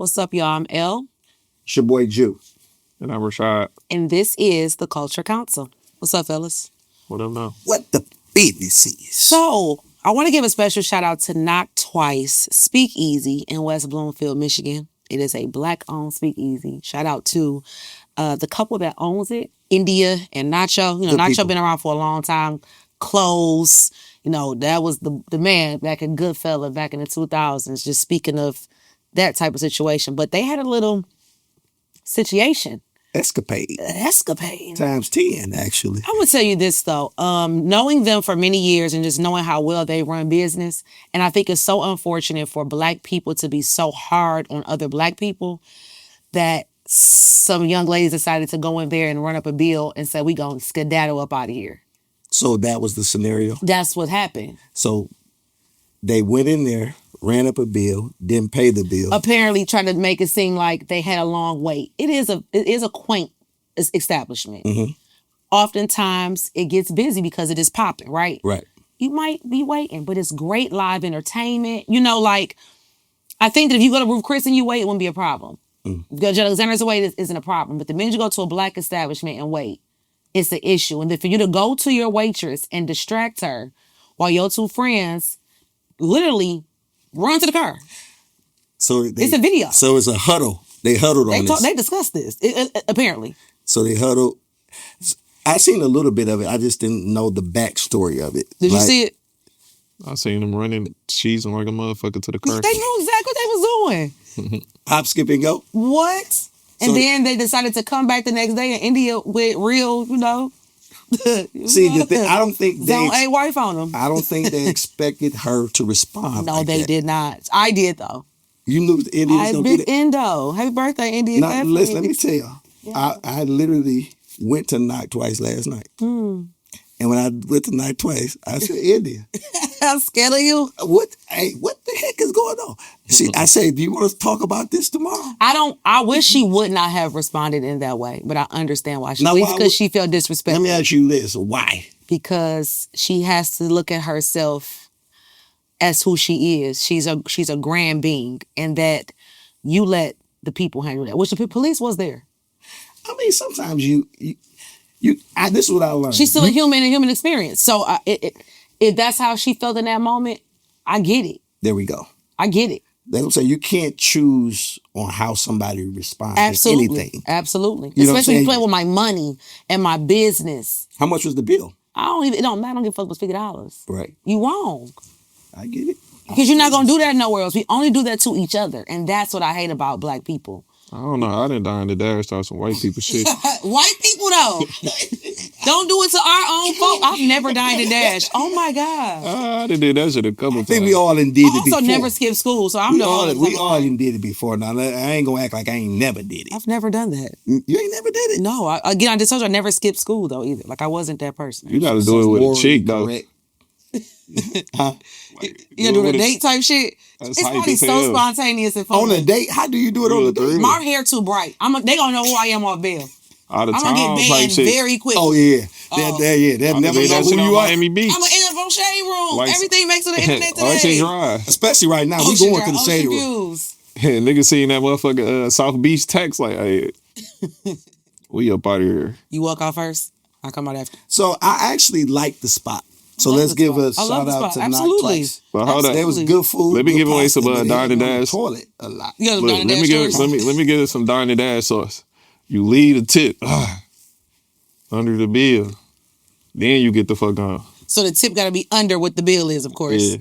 What's up, y'all? I'm Elle, It's your boy Jew. And I'm Rashad. and this is the Culture Council. What's up, fellas? What up now? What the business is? So, I want to give a special shout out to Knock Twice Speakeasy in West Bloomfield, Michigan. It is a black-owned speakeasy. Shout out to the couple that owns it, India and Nacho. You know, Good Nacho people. been around for a long time. Clothes, that was the man back in Goodfella back in the 2000s. Just speaking of that type of situation, but they had a little situation. Escapade. Escapade. Times 10, actually. I would tell you this though, knowing them for many years and just knowing how well they run business, and I think it's so unfortunate for black people to be so hard on other black people that some young ladies decided to go in there and run up a bill and say, we gonna skedaddle up out of here. So that was the scenario. That's what happened. So they went in there, ran up a bill, didn't pay the bill. Apparently trying to make it seem like they had a long wait. It is a quaint establishment. Mhm. Oftentimes it gets busy because it is popping, right? Right. You might be waiting, but it's great live entertainment. I think that if you go to Ruth Chris and you wait, it wouldn't be a problem. If you go to Alexander's away, it isn't a problem. But the minute you go to a black establishment and wait, it's an issue. And then for you to go to your waitress and distract her while your two friends literally run to the car. So It's a video. So it's a huddle. They huddled on this. They discussed this, apparently. So they huddled. I seen a little bit of it. I just didn't know the backstory of it. Did you see it? I seen them running, cheesing like a motherfucker to the car. They knew exactly what they was doing. Hop, skip, and go? What? And So- then they decided to come back the next day in India with real, See, I don't think Zone A wife on them. I don't think they expected her to respond. No, like they that. did not. I did though. You knew the Indians I gonna do big that. Indo. Happy birthday, India. Now, listen, let me tell you. I literally went to Knock Twice last night. And when I went to Knock Twice, I said, India, I'm scared of you. what the heck is going on? I said, do you want to talk about this tomorrow? I wish she would not have responded in that way, but I understand why. Now, why Because she felt disrespected. Let me ask you this. Why? Because she has to look at herself as who she is. She's a grand being, and that you let the people handle that. Which the police was there. I mean, sometimes this is what I learned. She's still a human experience. So if that's how she felt in that moment, I get it. There we go. I get it. They don't say you can't choose on how somebody responds Absolutely. to anything. Absolutely. You know what I'm Especially saying? playing with my money and my business. How much was the bill? I don't give a fuck with $50. Right. You wrong. I get it. Because you're not going to do that nowhere else. We only do that to each other. And that's what I hate about black people. I don't know. I didn't die in the dash start some white people shit. White people, though. Don't do it to our own folk. I've never dined and dash. Oh, my God. I done did that shit a couple I times. think we all did it I before. also never skipped school, so I'm we the all, one. we all did it before. Now, I ain't going to act like I ain't never did it. I've never done that. You ain't never did it? No, I just told you I never skipped school, though, either. Like, I wasn't that person. You got to do it with a Morally chick, though. correct. Huh? You gonna do the date type shit? That's It's hype probably as so hell. spontaneous and fun. On a date? How do you do it on a date? My hair too bright. They gonna know who I am off bail. All the I'm time, gonna get type banned shit. very quick. Oh, yeah. Oh. They'll I never made know that who shit on you are. Miami Beach. I'm gonna end up on Shade Room. Like- Everything makes it to the internet Oh, that shit today. dry. Especially right now. We Ocean going Drive, to the Ocean shade room. Views. Nigga seen that motherfucker South Beach text like, hey, we up out of here. You walk out first. I come out after. So I actually like the spot. So love let's the give spot. a I love shout the out spot. to Knock Absolutely. Twice. But hold There up. was good food. Let me good give away pasta, some, but they Dine and had it on the Dash. toilet a lot. You gotta Look, go to let me that give story. let me give it some Dine and Dash sauce. You leave the tip under the bill, then you get the fuck on. So the tip gotta be under what the bill is, of course. Yeah,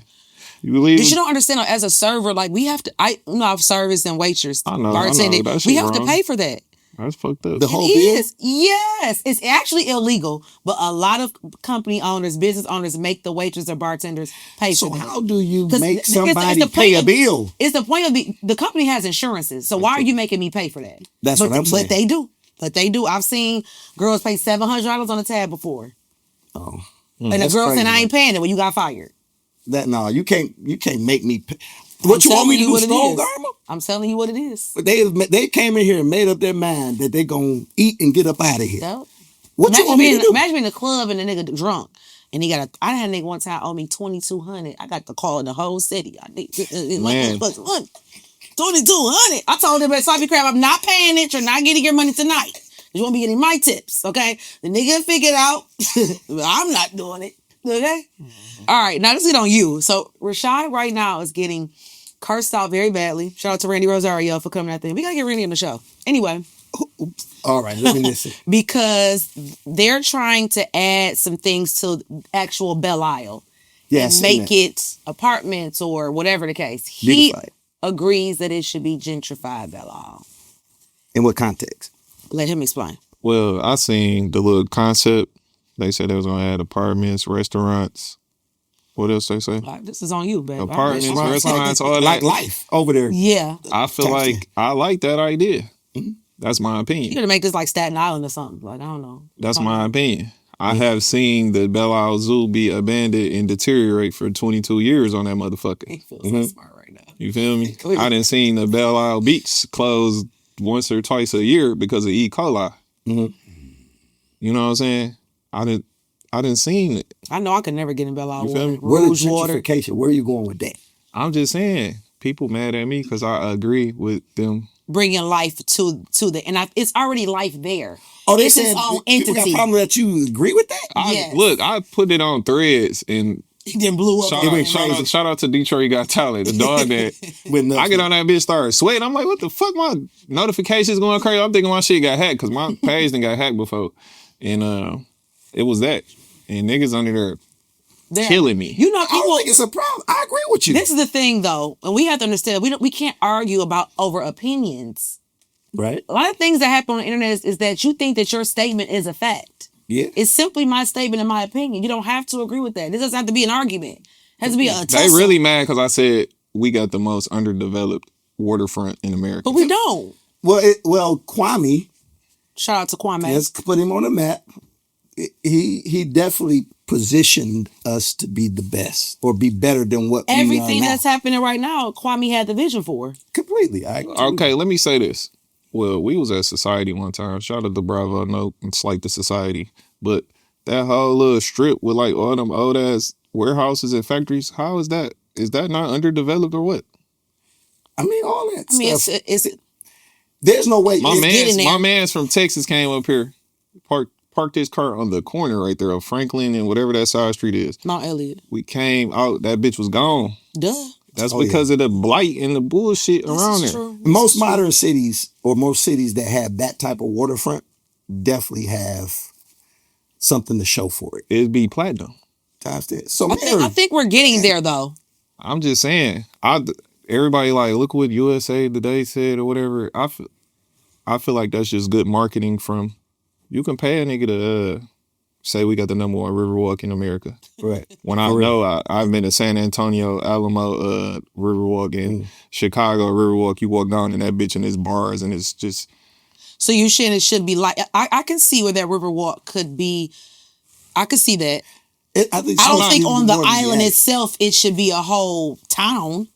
you leave. But you don't understand, as a server, like we have to. I've serviced and waitress, I know, bartending. that We shit have to wrong. pay for that. That's fucked up. The whole It bill? is. Yes. It's actually illegal, but a lot of company owners, business owners make the waitress or bartenders pay So for that. how do you 'Cause make it's the somebody point pay a of- bill? It's the point of the company has insurances. So why are you making me pay for that? That's but, what I'm saying. But they do. But they do. I've seen girls pay $700 on a tab before. Oh, And the that's girl said, crazy. I ain't paying it when you got fired. you can't make me pay. What you want me to do, Stone Garma? I'm telling you what it is. But they came in here and made up their mind that they gonna eat and get up out of here. Yep. What you Imagine want me being, to do? imagine being in the club and the nigga drunk. And I had a nigga one time owe me $2,200. I got the call in the whole city. I need Man. money. $2,200. I told him at Sloppy Crab, I'm not paying it. You're not getting your money tonight. You won't be getting my tips, okay? The nigga figured out. I'm not doing it, okay? All right, now let's get on you. So Rashad right now is getting cursed out very badly. Shout out to Randy Rosario for coming at them. We gotta get Randy on the show. Anyway. All right, let me listen. Because they're trying to add some things to actual Belle Isle. Yeah, and make it apartments or whatever the case. He agrees that it should be gentrified Belle Isle. In what context? Let him explain. Well, I seen the little concept. They said they was gonna add apartments, restaurants. What else they say? This is on you, baby. Apartments, restaurants, all that. Like life over there. Yeah. I feel like I like that idea. Mm-hmm. That's my opinion. You gotta make this like Staten Island or something. Like, I don't know. That's my opinion. I have seen the Belle Isle Zoo be abandoned and deteriorate for 22 years on that motherfucker. He feels so smart right now. You feel me? I done seen the Belle Isle Beach close once or twice a year because of E. coli. Mm-hmm. You know what I'm saying? I didn't seen it. I know I could never get in Belle Isle water. Where is gentrification? Where are you going with that? I'm just saying, people mad at me because I agree with them. Bringing life to the, and it's already life there. Oh, they it's said its own entity. You got a problem that you agree with that? Yes. Look, I put it on Threads and he then blew up. Shout out to Detroit Got Talent, the dog that I get on that bitch, started sweating. I'm like, what the fuck? My notifications going crazy. I'm thinking my shit got hacked because my page done got hacked before, and it was that, and niggas under there killing me. You know, I don't think it's a problem. I agree with you. This is the thing, though, and we have to understand we can't argue about over opinions. Right. A lot of things that happen on the internet is that you think that your statement is a fact. Yeah. It's simply my statement and my opinion. You don't have to agree with that. This doesn't have to be an argument. It has to be a tussle. They really mad because I said we got the most underdeveloped waterfront in America. But we don't. Well, Kwame. Shout out to Kwame. Let's put him on the map. He definitely positioned us to be the best or be better than what we are now. Everything that's happening right now, Kwame had the vision for. Completely. Okay, let me say this. Well, we was at Society one time. Shout out to Bravo, no slight to Society. But that whole little strip with like all them old ass warehouses and factories, how is that? Is that not underdeveloped or what? I mean, all that stuff. It's there's no way. My man's from Texas came up here, parked his car on the corner right there of Franklin and whatever that side street is. Mount Elliott. We came out, that bitch was gone. Duh. That's because of the blight and the bullshit around there. True. Most modern cities or most cities that have that type of waterfront definitely have something to show for it. It'd be platinum. So I think we're getting there though. I'm just saying. Everybody like, look what USA Today said or whatever. I feel like that's just good marketing from. You can pay a nigga to say we got the number one Riverwalk in America. Right. When I know I've been to San Antonio, Alamo, Riverwalk, and Chicago Riverwalk. You walk down in that bitch and it's bars and it's just. So you saying it should be like I can see where that Riverwalk could be. I could see that. I don't think on the island itself it should be a whole town.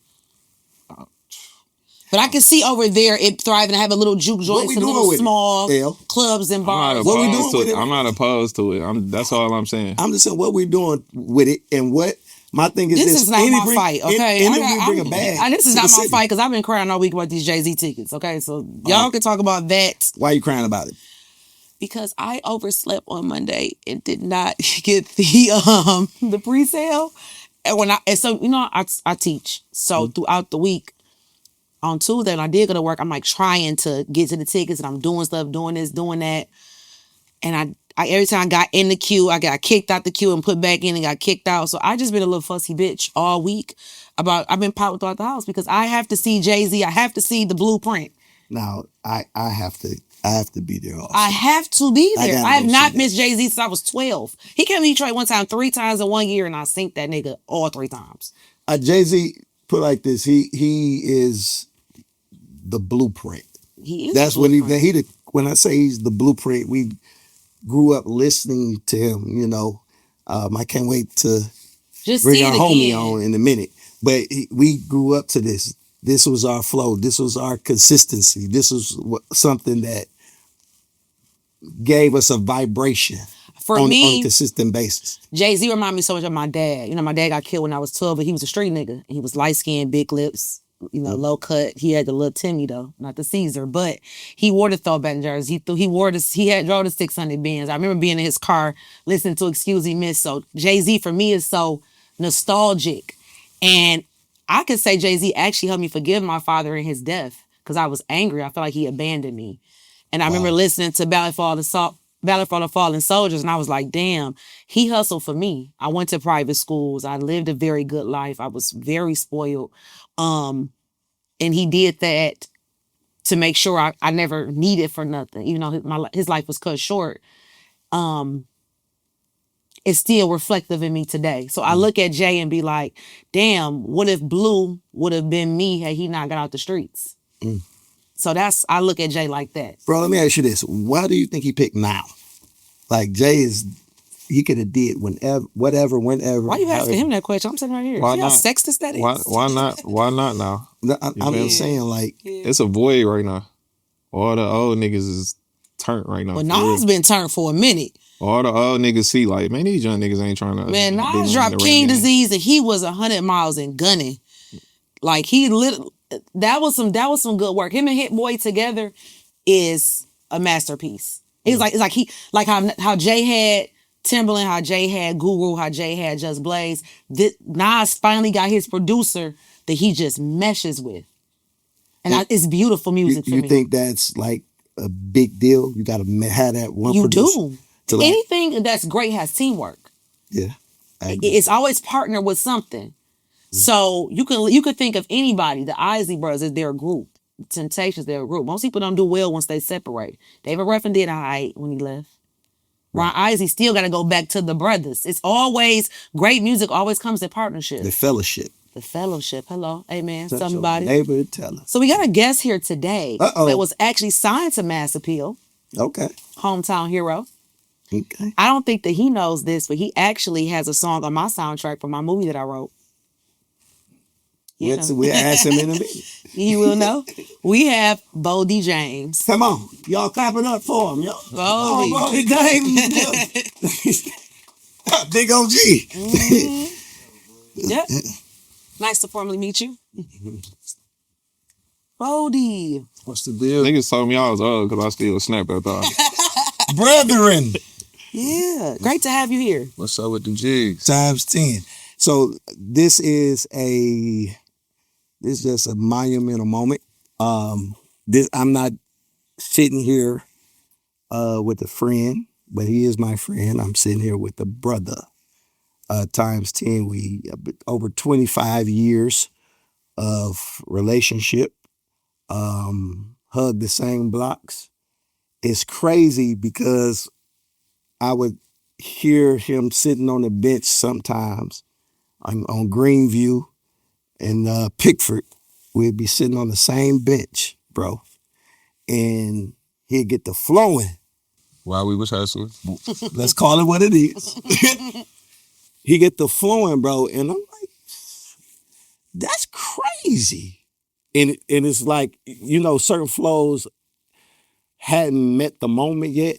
But I can see over there it thriving to have a little juke joints and little small clubs and bars. What we doing with it? I'm not opposed to it. That's all I'm saying. I'm just saying what we're doing with it and what my thing is. This is not my fight, okay? Bring a bag. This is not my fight because I've been crying all week about these Jay-Z tickets, okay? So y'all can talk about that. Why are you crying about it? Because I overslept on Monday and did not get the pre-sale. And so you know I teach. So throughout the week, on Tuesday when I did go to work, I'm like trying to get to the tickets and I'm doing stuff, doing this, doing that. And I every time I got in the queue, I got kicked out the queue and put back in and got kicked out. So I just been a little fussy bitch all week I've been pouting throughout the house because I have to see Jay-Z. I have to see the blueprint. Now I have to be there also. I have to be there. I have not missed Jay-Z since I was 12. He came to Detroit one time, 3 times in 1 year, and I synced that nigga all 3 times. Jay-Z, put like this, he is the blueprint. He is. That's what when I say he's the blueprint, we grew up listening to him, you know. I can't wait to just bring our homie on in a minute. But we grew up to this. This was our flow. This was our consistency. This was something that gave us a vibration on a consistent basis. Jay-Z reminded me so much of my dad. You know, my dad got killed when I was 12, but he was a street nigga. He was light-skinned, big lips, low cut. He had the little Timmy though, not the Caesar, but he wore the throwback jersey. He drove the 600 Benz. I remember being in his car listening to Excuse Me Miss. So Jay-Z for me is so nostalgic. And I could say Jay-Z actually helped me forgive my father in his death because I was angry. I felt like he abandoned me. And I remember listening to Ballad for the Fallen Soldiers, and I was like, damn, he hustled for me. I went to private schools. I lived a very good life. I was very spoiled. And he did that to make sure I never needed for nothing. Even though his life was cut short. It's still reflective in me today. So I look at Jay and be like, damn, what if Blue would have been me had he not got out the streets? So I look at Jay like that. Bro, let me ask you this. Why do you think he picked now? Like Jay he could have did whenever. Why you asking him that question? I'm sitting right here. Why See not? how sexist that is? Why not? Why not now? I'm just saying, like, it's a void right now. All the old niggas is turned right now. But Nas been turned for a minute. All the old niggas see like, man, these young niggas ain't trying to. Man, Nas dropped King Disease and he was 100 miles and gunning. Like that was some good work. Him and Hit Boy together is a masterpiece. It's like how Jay had Timberland, how Jay had Guru, how Jay had Just Blaze. Nas finally got his producer that he just meshes with. And it's beautiful music for me. You think that's like a big deal? You got to have that one producer? You do. Anything that's great has teamwork. Yeah. It's always partnered with something. So you could think of anybody. The Isley Brothers is their group. Temptations, their group. Most people don't do well once they separate. David Ruffin did all right when he left. Ron Isley still got to go back to the brothers. It's always, great music always comes in partnership. The fellowship. Hello. Amen. Touch Somebody. Your neighbor, tell us. So we got a guest here today that was actually signed to Mass Appeal. Okay. Hometown hero. Okay. I don't think that he knows this, but he actually has a song on my soundtrack for my movie that I wrote. We'll ask him in a minute. You will know. We have Boldy James. Come on. Y'all clap it up for him. Boldy. Boldy James. Big OG. Yep. Nice to formally meet you. Boldy. What's the deal? Niggas told me I was old because I still snap at that. Brethren. Yeah. Great to have you here. What's up with the G's? Times 10. So this is just a monumental moment. I'm not sitting here with a friend, but he is my friend. I'm sitting here with a brother. Times 10. We over 25 years of relationship. Hug the same blocks. It's crazy because I would hear him sitting on the bench sometimes. I'm on Greenview and Pickford. We'd be sitting on the same bench, bro. And he'd get the flowing. While we was hustling. Let's call it what it is. He get the flowing, bro. And I'm like, that's crazy. And it's like, certain flows hadn't met the moment yet.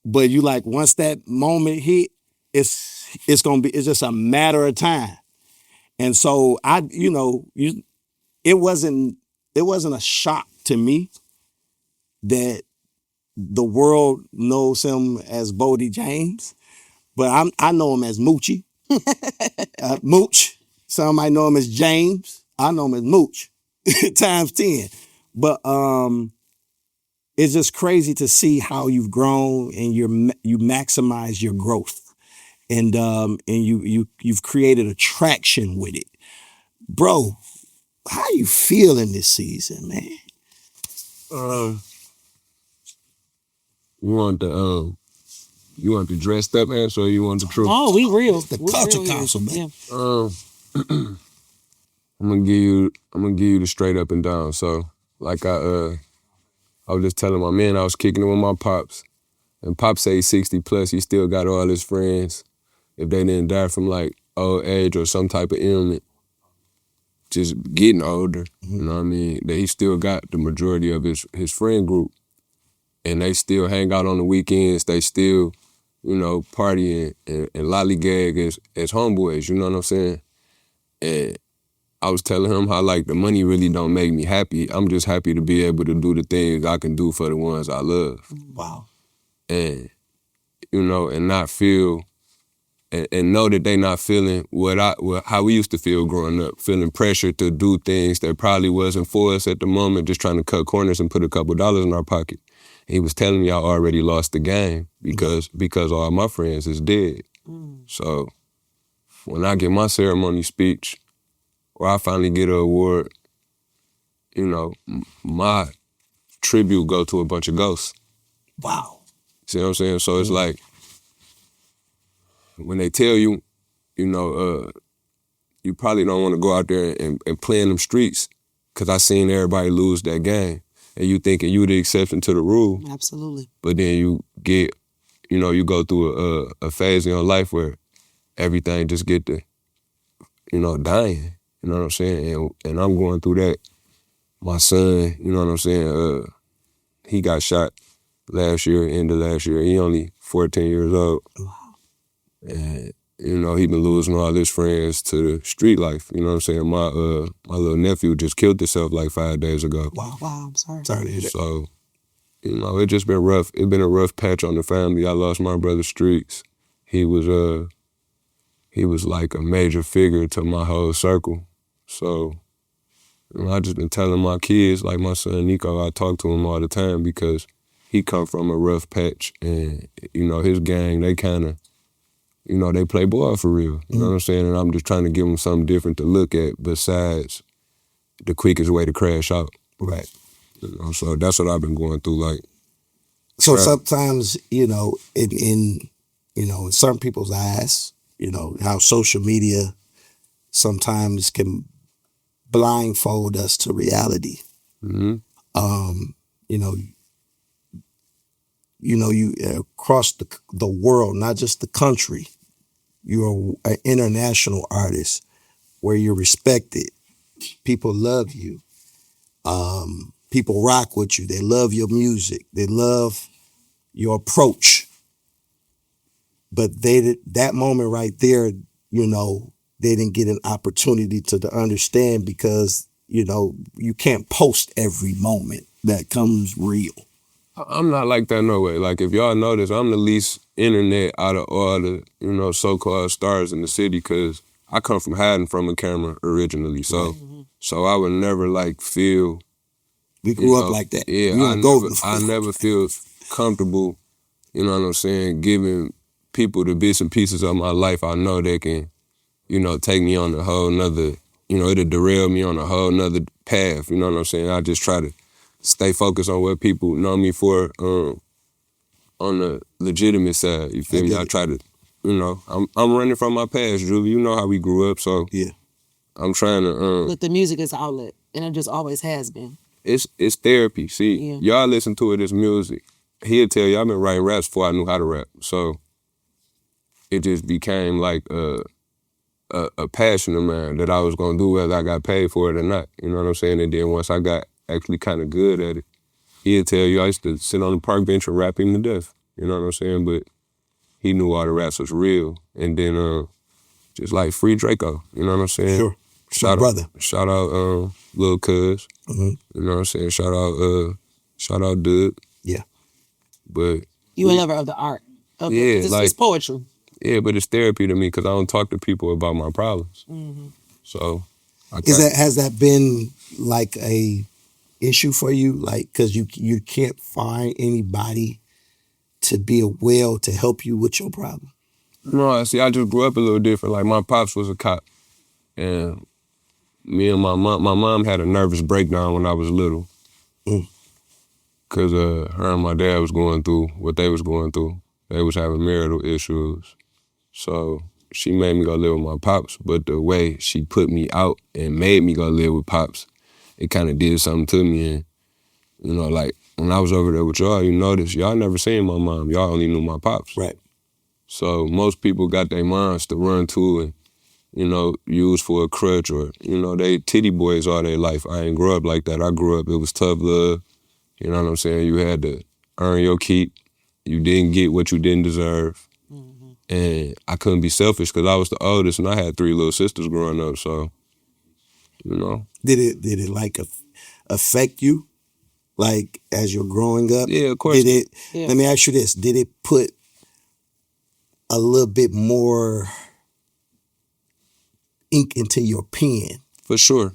But you like, once that moment hit, it's just a matter of time. And so it wasn't a shock to me that the world knows him as Boldy James, but I know him as Moochie. Mooch. Some might know him as James. I know him as Mooch. Times 10. But it's just crazy to see how you've grown and you maximize your growth. And you've created a traction with it. Bro, how you feeling this season, man? You want the dressed up answer or you want the truth? Oh, we real. The culture council, man. Yeah. I'm gonna give you the straight up and down. So like I was just telling my man I was kicking it with my pops. And Pop say 60 plus, he still got all his friends. If they didn't die from like old age or some type of ailment, just getting older, you know what I mean? That he still got the majority of his friend group. And they still hang out on the weekends. They still, party and lollygag as homeboys, you know what I'm saying? And I was telling him how like the money really don't make me happy. I'm just happy to be able to do the things I can do for the ones I love. Wow. And, and not feel, and know that they not feeling how we used to feel growing up, feeling pressure to do things that probably wasn't for us at the moment, just trying to cut corners and put a couple dollars in our pocket. He was telling me I already lost the game because all my friends is dead. So when I get my ceremony speech, or I finally get an award, my tribute go to a bunch of ghosts. Wow. See what I'm saying? So it's like, when they tell you, you probably don't want to go out there and play in them streets, because I seen everybody lose that game. And you thinking you the exception to the rule. Absolutely. But then you get, you go through a phase in your life where everything just get to, dying. You know what I'm saying? And I'm going through that. My son, you know what I'm saying? He got shot last year, end of last year. He only 14 years old. Wow. And, he been losing all his friends to the street life. You know what I'm saying? My little nephew just killed himself like 5 days ago. Wow. Wow, I'm sorry. Sorry to hear that. So, it just been rough. It been a rough patch on the family. I lost my brother Streets. He was like a major figure to my whole circle. So, I just been telling my kids, like my son Nico, I talk to him all the time because he come from a rough patch, and, his gang, they kind of, they play ball for real. You know what I'm saying? And I'm just trying to give them something different to look at besides the quickest way to crash out. Right. So that's what I've been going through. Like, So sometimes, in some people's eyes, how social media sometimes can blindfold us to reality. mm-hmm. You across the world, not just the country, you're an international artist where you're respected. People love you. People rock with you. They love your music. They love your approach. But that moment right there, they didn't get an opportunity to understand because, you can't post every moment that comes real. I'm not like that no way. Like, if y'all notice, I'm the least internet out of all the, so-called stars in the city, because I come from hiding from a camera originally. So so I would never, like, feel... We grew up like that. Yeah, I never feel comfortable, you know what I'm saying, giving people the bits and pieces of my life I know they can, take me on a whole nother, it'll derail me on a whole nother path, you know what I'm saying? I just try to stay focused on what people know me for on the legitimate side, you feel me? I try to, I'm running from my past, Julie. You know how we grew up, so yeah. I'm trying to... Look, the music is outlet, and it just always has been. It's therapy. See, y'all listen to it as music. He'll tell you, I've been writing raps before I knew how to rap. So it just became like a passion of mine that I was going to do whether I got paid for it or not. You know what I'm saying? And then once I got actually kind of good at it, he'll tell you I used to sit on the park bench and rap him to death. You know what I'm saying? But he knew all the raps was real. And then just like Free Draco, you know what I'm saying? Sure. Shout out Lil Cuz. Mm-hmm. You know what I'm saying? Shout out Doug. Yeah. But you a lover of the art. Okay. Yeah, It's poetry. Yeah, but it's therapy to me because I don't talk to people about my problems. Mm-hmm. So has that been like a issue for you? Like, because you can't find anybody to be a well to help you with your problem? No, see, I just grew up a little different. Like, my pops was a cop, and me and my mom had a nervous breakdown when I was little. Because her and my dad was going through what they was going through. They was having marital issues. So she made me go live with my pops, but the way she put me out and made me go live with pops, it kind of did something to me. And, like, when I was over there with y'all, you notice, y'all never seen my mom. Y'all only knew my pops. Right. So most people got their moms to run to and, use for a crutch or, they titty boys all their life. I ain't grow up like that. I grew up, it was tough love. You know what I'm saying? You had to earn your keep. You didn't get what you didn't deserve. Mm-hmm. And I couldn't be selfish because I was the oldest and I had 3 little sisters growing up. So, You know. Did it like affect you, like as you're growing up? Yeah, of course. Did it? Yeah. Let me ask you this: did it put a little bit more ink into your pen For sure.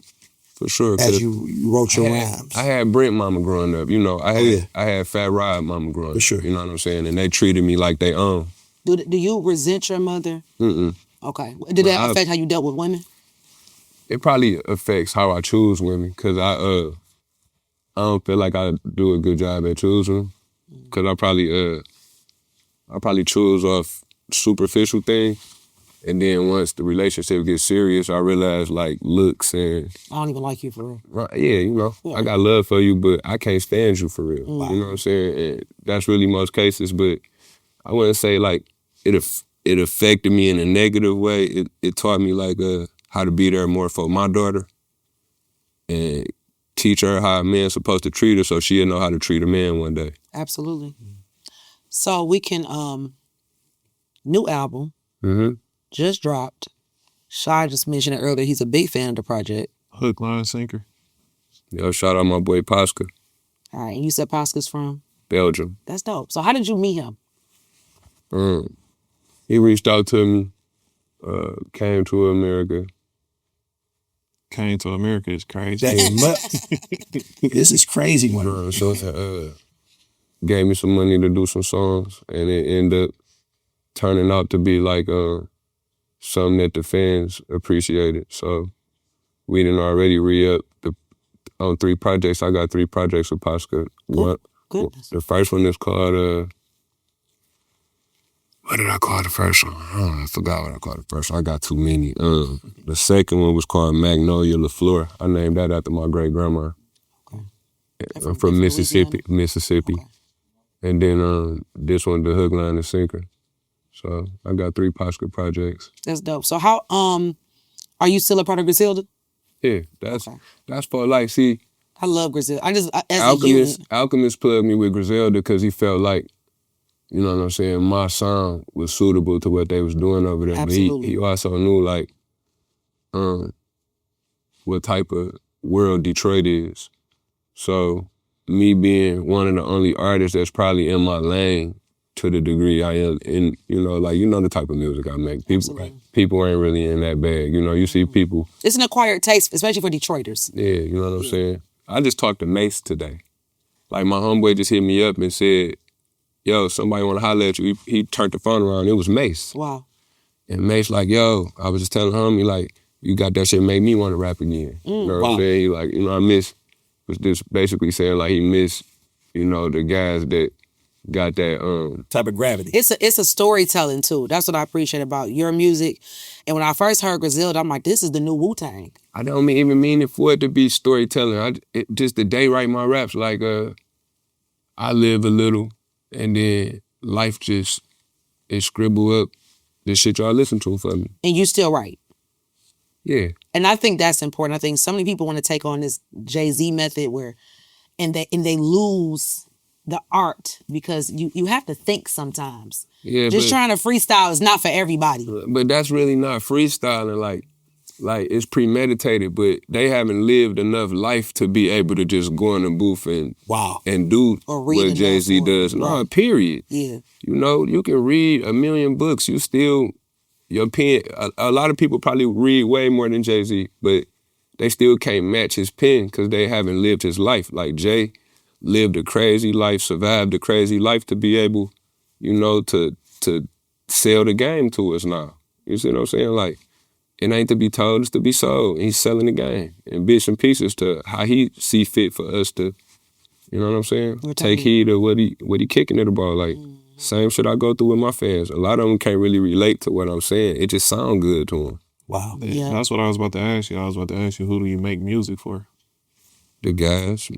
as you wrote your I rhymes? had Brent mama growing up. You know, yeah. I had Fat Rod mama growing up. sure. You know what I'm saying? And they treated me like they own. Do you resent your mother? Mm-mm. Okay. Did that affect how you dealt with women? It probably affects how I choose women, cause I don't feel like I do a good job at choosing, cause I probably choose off superficial things, and then once the relationship gets serious, I realize like looks and I don't even like you for real. right, yeah, you know, Yeah. I got love for you, but I can't stand you for real. Wow. You know what I'm saying? And that's really most cases, but I wouldn't say like it affected me in a negative way. It taught me like how to be there more for my daughter and teach her how a man's supposed to treat her so she'll know how to treat a man one day. Absolutely. So we can new album Mm-hmm. just dropped. Shy just mentioned it earlier. He's a big fan of the project. Hook, line, sinker. Yo, shout out my boy Pasca, All right. And you said Pasca's from? Belgium. That's dope. So how did you meet him? He reached out to me, came to America. Came to America is crazy. This is crazy one. So gave me some money to do some songs, and it ended up turning out to be like something that the fans appreciated. So we done already re-up on 3 projects. I got 3 projects with Pasca. Goodness. The first one is called what did I call the first one? I forgot what I called the first one. I got too many. The second one was called Magnolia LaFleur. I named that after my great grandma. Okay. I'm from Mississippi. Okay. And then this one, the Hook, Line, and Sinker. So I got 3 Pasca projects. That's dope. So how are you still a part of Griselda? Yeah, that's for life. See, I love Griselda. As a unit. Alchemist plugged me with Griselda because he felt like, you know what I'm saying, my sound was suitable to what they was doing over there. Absolutely. But he also knew like what type of world Detroit is. So me being one of the only artists that's probably in my lane to the degree I am in, you know, like, you know the type of music I make. People ain't really in that bag. You know, you see people. It's an acquired taste, especially for Detroiters. Yeah, you know what I'm saying? I just talked to Mace today. Like my homeboy just hit me up and said, yo, somebody want to holler at you. He turned the phone around. It was Mace. Wow. And Mace like, yo, I was just telling homie, like, you got that shit made me want to rap again. You know what I'm saying? He like, you know, was just basically saying like he missed, you know, the guys that got that type of gravity. It's a storytelling too. That's what I appreciate about your music. And when I first heard Griselda, I'm like, this is the new Wu-Tang. I don't even mean it for it to be storytelling. Just the day write my raps, like I live a little and then life just, it scribble up the shit y'all listen to for me. And you still write. Yeah. And I think that's important. I think so many people want to take on this Jay-Z method where, and they lose the art because you have to think sometimes. Yeah. Just trying to freestyle is not for everybody. But that's really not freestyling. Like it's premeditated, but they haven't lived enough life to be able to just go in the booth and do what Jay-Z does. No, period. Yeah. You know, you can read 1,000,000 books. You still, your pen, a lot of people probably read way more than Jay-Z, but they still can't match his pen because they haven't lived his life. Like Jay lived a crazy life, survived a crazy life to be able, you know, to sell the game to us now. You see what I'm saying? Like, it ain't to be told, it's to be sold. He's selling the game in bits and pieces to how he see fit for us to, you know what I'm saying? Take heed of what he kicking at the ball. Like, same shit I go through with my fans. A lot of them can't really relate to what I'm saying. It just sound good to them. Wow. Yeah. That's what I was about to ask you. I was about to ask you, who do you make music for? The guys,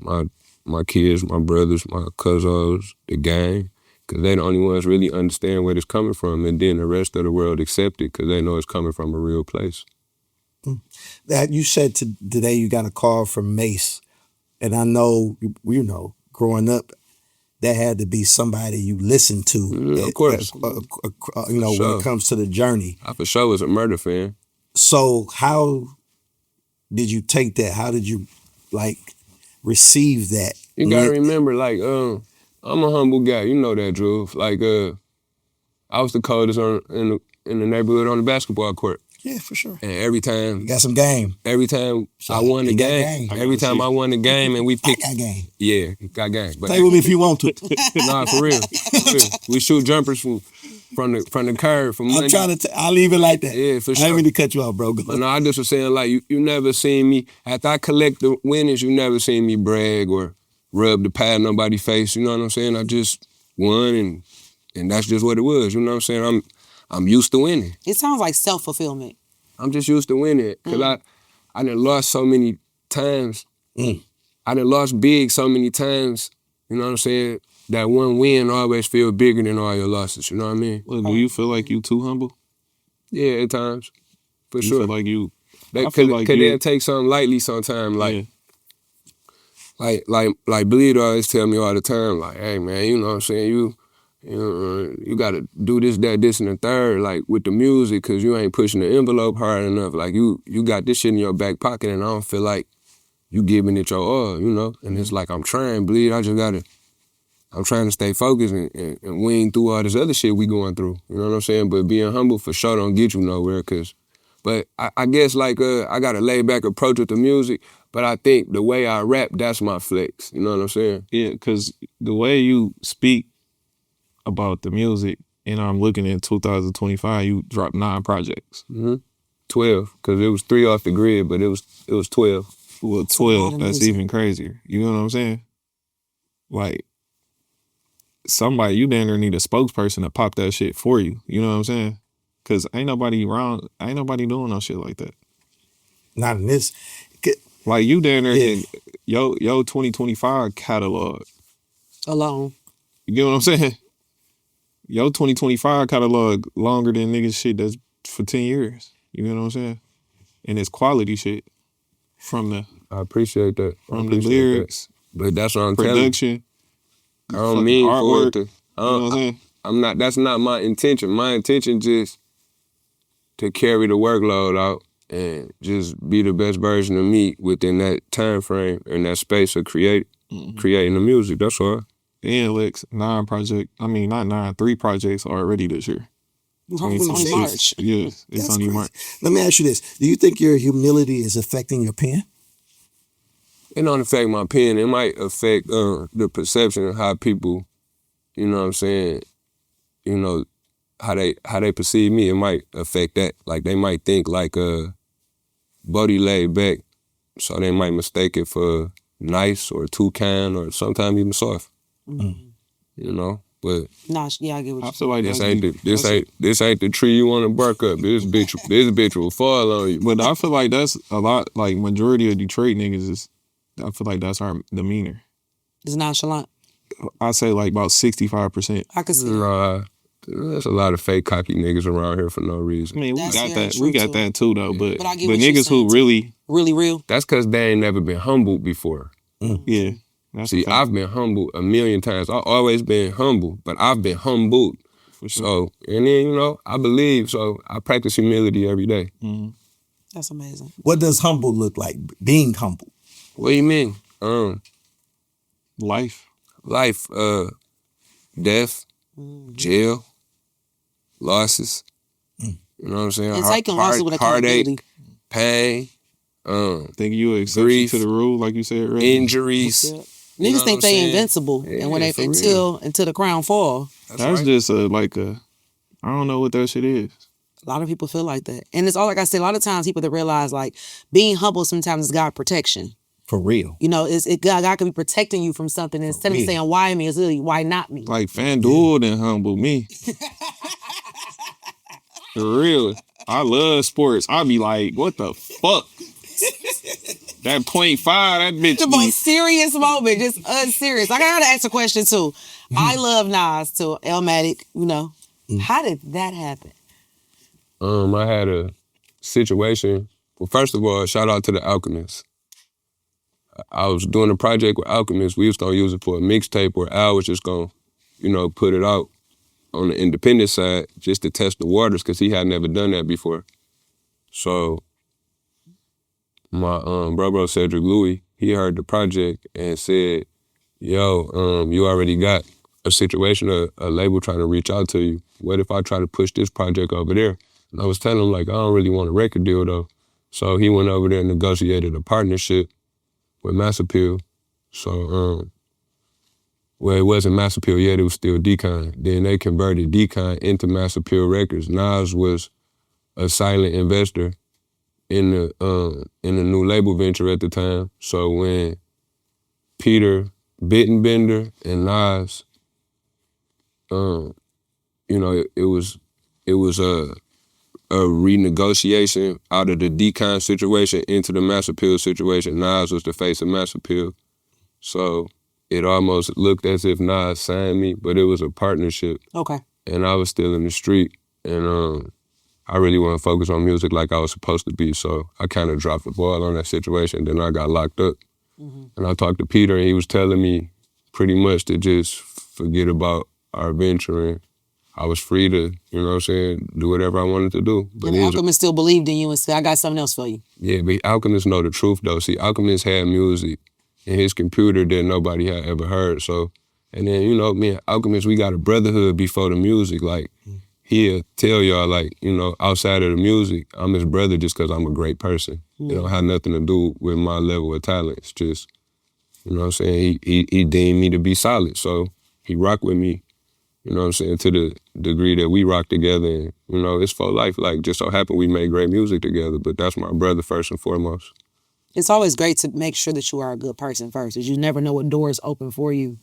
my kids, my brothers, my cousins, the gang. Because they the only ones really understand where it's coming from, and then the rest of the world accept it because they know it's coming from a real place. That you said today you got a call from Mace, and I know, you know, growing up, that had to be somebody you listened to. Of course. You know, when it comes to the journey. I for sure was a murder fan. So how did you take that? How did you like receive that? You gotta remember, like, I'm a humble guy. You know that, Drew. Like, I was the coldest in the neighborhood on the basketball court. Yeah, for sure. And every time, You got some game. every time I won the You got game, game. every time I won the game, and we I picked, got game. yeah, got game. But Play with me if you want to. nah, for real. We shoot jumpers from the curve. From I'm Monday. trying to. I'll leave it like that. Yeah, for I didn't sure. mean to cut you off, bro. Go But no, I just was saying, like, you never seen me, after I collect the winnings, you never seen me brag or rub the pad in nobody's face, you know what I'm saying? I just won, and that's just what it was, you know what I'm saying? I'm used to winning. It sounds like self-fulfillment. I'm just used to winning, because I done lost so many times. I done lost big so many times, you know what I'm saying? That one win always feel bigger than all your losses, you know what I mean? Well, do you feel like you too humble? Yeah, at times, for You sure. feel like you... They I feel like you- they'll take something lightly sometimes, like... Yeah. Like Bleed always tell me all the time, like, hey man, you know what I'm saying, you gotta do this, that, this, and the third, like with the music, cause you ain't pushing the envelope hard enough. Like you got this shit in your back pocket, and I don't feel like you giving it your all, you know. And it's like I'm trying, Bleed. I'm trying to stay focused and wing through all this other shit we going through. You know what I'm saying? But being humble for sure don't get you nowhere, cause. But I guess like I got a laid back approach with the music. But I think the way I rap, that's my flex. You know what I'm saying? Yeah, because the way you speak about the music, and I'm looking at 2025, you dropped 9 projects. 12, because it was 3 off the grid, but it was 12. Well, That's a lot 12, of that's music. even crazier. You know what I'm saying? Like, somebody, you damn near need a spokesperson to pop that shit for you. You know what I'm saying? Because ain't nobody doing no shit like that. Not in this. Like, you damn near Yeah. in yo 2025 catalog. Alone. You get what I'm saying? Yo 2025 catalog longer than niggas shit that's for 10 years. You know what I'm saying? And it's quality shit from I appreciate that. the lyrics, But that's what I'm telling you. production, I don't fucking mean for artwork. it to. You know what I'm saying? I'm not. That's not my intention. My intention just to carry the workload out and just be the best version of me within that time frame and that space of creating the music. That's all. And Lex, 3 projects already this year. It's only March. Yeah, it's That's only crazy. March. Let me ask you this: do you think your humility is affecting your pen? It don't affect my pen. It might affect the perception of how people, you know what I'm saying, you know, how they perceive me. It might affect that. Like they might think like Boldy laid back, so they might mistake it for nice or too kind or sometimes even soft. You know, but Nah, yeah, I get what I you feel like this that's ain't the tree you want to bark up. This bitch will fall on you. But I feel like that's a lot. Like majority of Detroit niggas is. I feel like that's our demeanor. It's nonchalant. I say like about 65%. I can see that. Nah, there's a lot of fake cocky niggas around here for no reason. I mean, we That's got very that. true, We got too. that too, though. But But I get what you're niggas who saying, too. really, Really real. That's because they ain't never been humbled before. yeah. That's See, a fact. I've been humbled a million times. I've always been humble, but I've been humbled. For sure. So, and then, you know, I believe, so I practice humility every day. That's amazing. What does humble look like? Being humble. What do you mean? Life. Life, death, jail, losses. You know what I'm saying? And taking losses with accountability. pain, Think you an exception Grief. to the rule, like you said earlier? injuries. Yeah. You know Niggas think what they I'm saying? invincible, Yeah, and when they for real. until the crown fall, That's right. just I don't know what that shit is. a lot of people feel like that. And it's all like I said. A lot of times, people that realize like being humble sometimes is God protection. For real. You know, God could be protecting you from something. Instead of real. saying why me, it's really why not me. Like FanDuel didn't humble me. For real. I love sports. I be like, what the fuck? That 0.5, that bitch The be most serious moment, just unserious. I gotta ask a question too. I love Nas too, Elmatic. You know, how did that happen? I had a situation. Well, first of all, shout out to the Alchemists. I was doing a project with Alchemists. We was gonna use it for a mixtape where Al was just gonna, you know, put it out on the independent side just to test the waters because he had never done that before. So my bro Cedric Louis, he heard the project and said, yo, you already got a situation, a label trying to reach out to you. What if I try to push this project over there? And I was telling him, like, I don't really want a record deal, though. So he went over there and negotiated a partnership with Mass Appeal. So, well, it wasn't Mass Appeal yet, it was still Decon. Then they converted Decon into Mass Appeal Records. Nas was a silent investor in the new label venture at the time. So when Peter Bittenbender and Nas, it was a renegotiation out of the Decon situation into the Mass Appeal situation. Nas was the face of Mass Appeal. So it almost looked as if Nas signed me, but it was a partnership. Okay. And I was still in the street, and I really wasn't focused on music like I was supposed to be, so I kind of dropped the ball on that situation. Then I got locked up. Mm-hmm. And I talked to Peter, and he was telling me pretty much to just forget about our venture, and I was free to, do whatever I wanted to do. But and Alchemist still believed in you and said, I got something else for you. Yeah, but Alchemist know the truth, though. See, Alchemist had music in his computer that nobody had ever heard. So, and then, me and Alchemist, we got a brotherhood before the music. Like, he'll tell y'all, like, outside of the music, I'm his brother just because I'm a great person. It don't have nothing to do with my level of talent. It's just, he deemed me to be solid. So he rocked with me, to the degree that we rock together. And, it's for life. Like, just so happened we made great music together, but that's my brother first and foremost. It's always great to make sure that you are a good person first, because you never know what doors open for you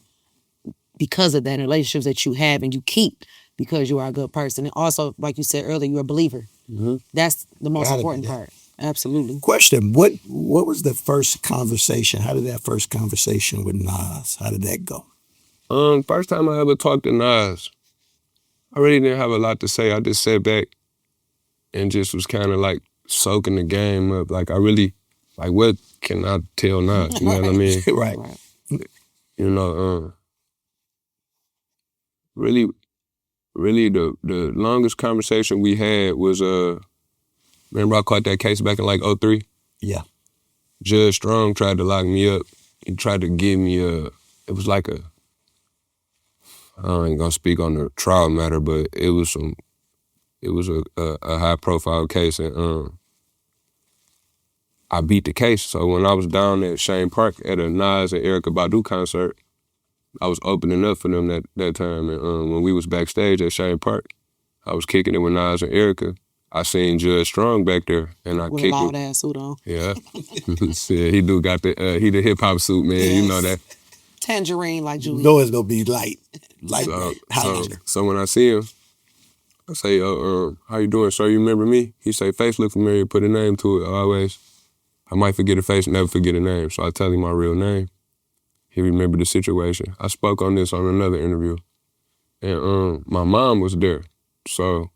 because of that, and relationships that you have and you keep because you are a good person. And also, like you said earlier, you're a believer. Mm-hmm. That's the most important part. Absolutely. Question, what was the first conversation? How did that first conversation with Nas, how did that go? First time I ever talked to Nas, I really didn't have a lot to say. I just sat back and just was kind of like soaking the game up. Like, I really, like, what can I tell Nas? You know what I mean? Right. Really the longest conversation we had was, remember I caught that case back in like 2003? Yeah. Judge Strong tried to lock me up. He tried to give me it was like I ain't gonna speak on the trial matter, but it was a high profile case, and I beat the case. So when I was down at Shane Park at a Nas and Erykah Badu concert, I was opening up for them that time. And when we was backstage at Shane Park, I was kicking it with Nas and Erykah. I seen Judge Strong back there, and I with kicked a loud him. ass suit on. Yeah, yeah, he do got he the hip hop suit, man. Yes. You know that. Tangerine like Julie. You know it's gonna be light. So when I see him, I say, how you doing, sir? You remember me? He say, face look familiar, put a name to it always. I might forget a face, never forget a name. So I tell him my real name. He remembered the situation. I spoke on this on another interview. And my mom was there. So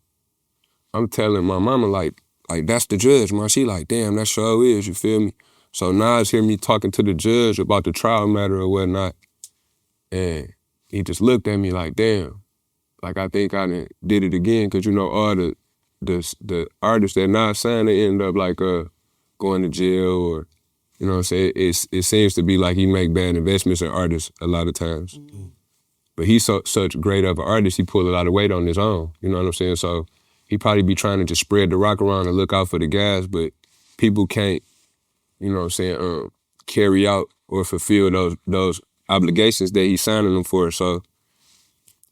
I'm telling my mama, like that's the judge, man. She like, damn, that sure is, you feel me? So Nas hear me talking to the judge about the trial matter or whatnot. And he just looked at me like, damn. Like, I think I did it again, because, all the artists that Nas signed, they end up, like, going to jail or, you know what I'm saying? It seems to be like he make bad investments in artists a lot of times. Mm-hmm. But he's such great of an artist, he pull a lot of weight on his own, you know what I'm saying? So he probably be trying to just spread the rock around and look out for the guys, but people can't, you know what I'm saying, carry out or fulfill those obligations that he's signing them for. So,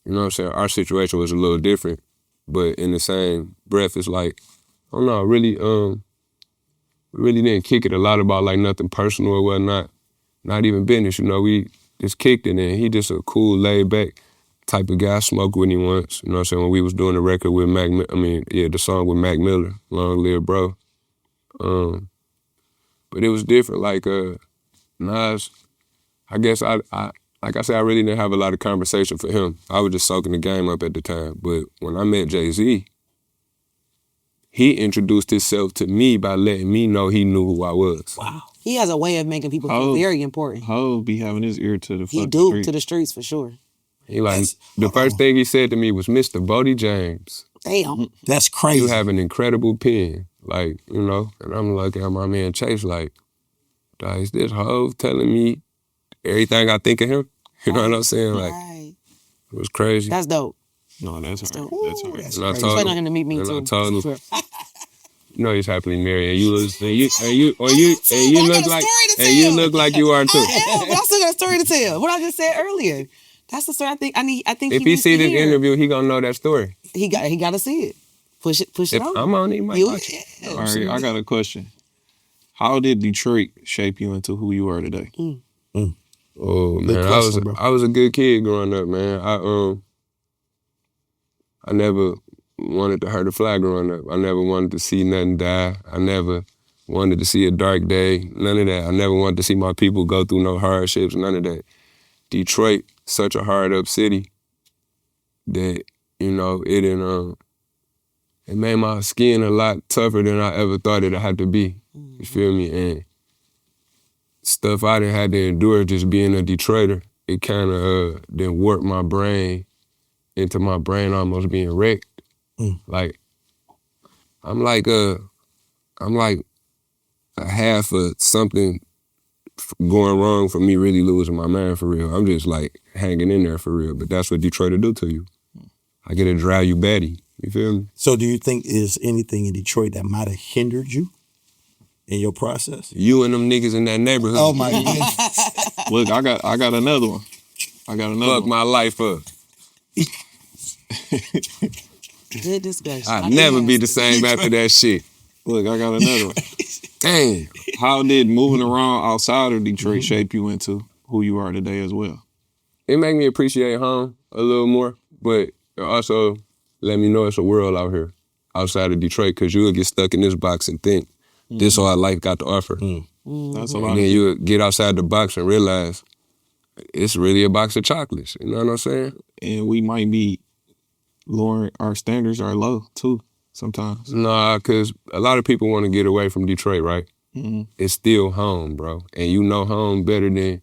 you know what I'm saying, our situation was a little different, but in the same breath, it's like, I don't know, really, we really didn't kick it a lot about like nothing personal or whatnot, not even business, we just kicked it, and he just a cool, laid back type of guy. I smoked with him once, you know what I'm saying, when we was doing the record with the song with Mac Miller, Long Live Bro. But it was different, like Nas, I guess like I said, I really didn't have a lot of conversation for him. I was just soaking the game up at the time. But when I met Jay-Z, he introduced himself to me by letting me know he knew who I was. Wow. He has a way of making people feel very important. Ho be having his ear to the fucking He do, street. to the streets for sure. He like, the first thing he said to me was, Mr. Boldy James. Damn. That's crazy. You have an incredible pen. Like, you know, and I'm looking at my man Chase like, dog, is this hoe telling me everything I think of him? You know what I'm saying? Like, it was crazy. That's dope. No, that's hard. dope. That's hard. That's And I crazy. told Waiting on him to meet me and I too. told him, you know he's happily married, and you look like you are too. I am, but I still got a story to tell. What I just said earlier. That's the story I think If he see this interview, he gonna know that story. He got to see it. Push it on. I'm on it, Mike. You, All right, I got a question. How did Detroit shape you into who you are today? Oh man, Good question, bro. I was a good kid growing up, man. I never wanted to hurt a fly growing up. I never wanted to see nothing die. I never wanted to see a dark day. None of that. I never wanted to see my people go through no hardships. None of that. Detroit, such a hard up city that, you know, it made my skin a lot tougher than I ever thought it had to be. You feel me? And stuff I done had to endure just being a Detroiter, it kind of then warped my brain into my brain almost being wrecked. Like, I'm like a half of something going wrong for me really losing my mind for real. I'm just like hanging in there for real. But that's what Detroit will do to you. I get to drive you batty. You feel me? So do you think is anything in Detroit that might have hindered you in your process? You and them niggas in that neighborhood. Oh my goodness. Look, I got another one. Fuck my life up. good discussion. I'll never be the same after that shit. Look, I got another one. Damn. How did moving around outside of Detroit shape you into who you are today as well? It made me appreciate home a little more, but it also let me know it's a world out here outside of Detroit, because you would get stuck in this box and think this all life got to offer. That's a lot. And then you would get outside the box and realize it's really a box of chocolates. You know what I'm saying? And we might be lowering, our standards are low too sometimes. Nah, because a lot of people want to get away from Detroit, right? It's still home, bro. And you know home better than